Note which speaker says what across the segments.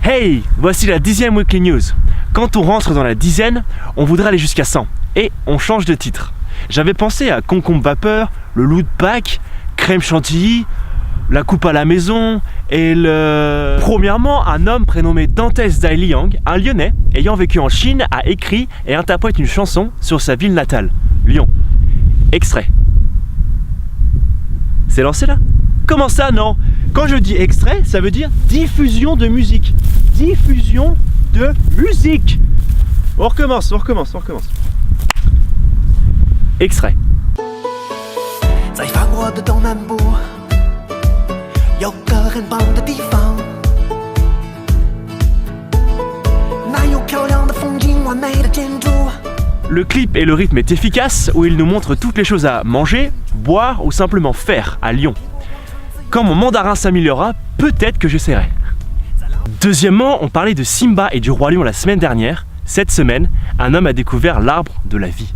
Speaker 1: Hey, voici la 10e Weekly News. Quand on rentre dans la dizaine, on voudrait aller jusqu'à 100. Et on change de titre. J'avais pensé à Concombre Vapeur, le loup de Pâques, Crème Chantilly, la coupe à la maison et le... Premièrement, un homme prénommé Dantès Dai Liang, un Lyonnais ayant vécu en Chine, a écrit et interprète une chanson sur sa ville natale, Lyon. Extrait. C'est lancé là? Comment ça, non? Quand je dis extrait, ça veut dire diffusion de musique. Diffusion de musique. On recommence. Extrait. Le clip et le rythme est efficace, où il nous montre toutes les choses à manger, boire ou simplement faire à Lyon. Quand mon mandarin s'améliorera, peut-être que j'essaierai. Deuxièmement, on parlait de Simba et du Roi Lion la semaine dernière. Cette semaine, un homme a découvert l'arbre de la vie.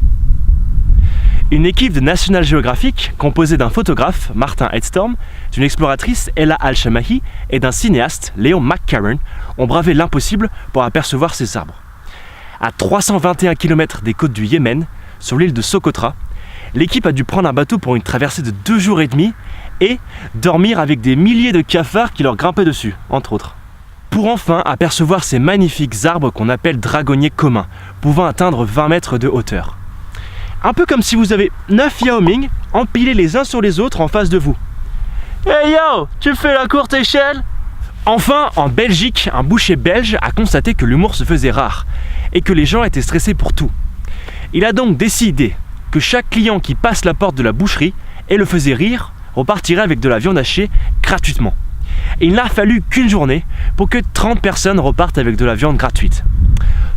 Speaker 1: Une équipe de National Geographic, composée d'un photographe, Martin Hedstorm, d'une exploratrice, Ella Al-Shamahi, et d'un cinéaste, Léon McCarran, ont bravé l'impossible pour apercevoir ces arbres. À 321 km des côtes du Yémen, sur l'île de Socotra, l'équipe a dû prendre un bateau pour une traversée de 2 jours et demi et dormir avec des milliers de cafards qui leur grimpaient dessus, entre autres. Pour enfin apercevoir ces magnifiques arbres qu'on appelle dragonniers communs, pouvant atteindre 20 mètres de hauteur. Un peu comme si vous avez 9 Yao Ming empilés les uns sur les autres en face de vous. Hey yo, tu fais la courte échelle? Enfin, en Belgique, un boucher belge a constaté que l'humour se faisait rare et que les gens étaient stressés pour tout. Il a donc décidé que chaque client qui passe la porte de la boucherie et le faisait rire repartirait avec de la viande hachée gratuitement. Et il n'a fallu qu'une journée pour que 30 personnes repartent avec de la viande gratuite.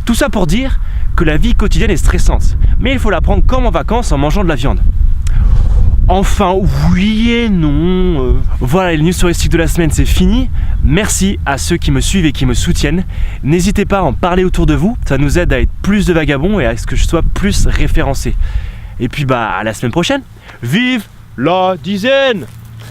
Speaker 1: Tout ça pour dire que la vie quotidienne est stressante, mais il faut la prendre comme en vacances en mangeant de la viande. Enfin, oui et non. Voilà, les news touristiques de la semaine, c'est fini. Merci à ceux qui me suivent et qui me soutiennent. N'hésitez pas à en parler autour de vous, ça nous aide à être plus de vagabonds et à ce que je sois plus référencé. Et puis à la semaine prochaine. Vive la dizaine!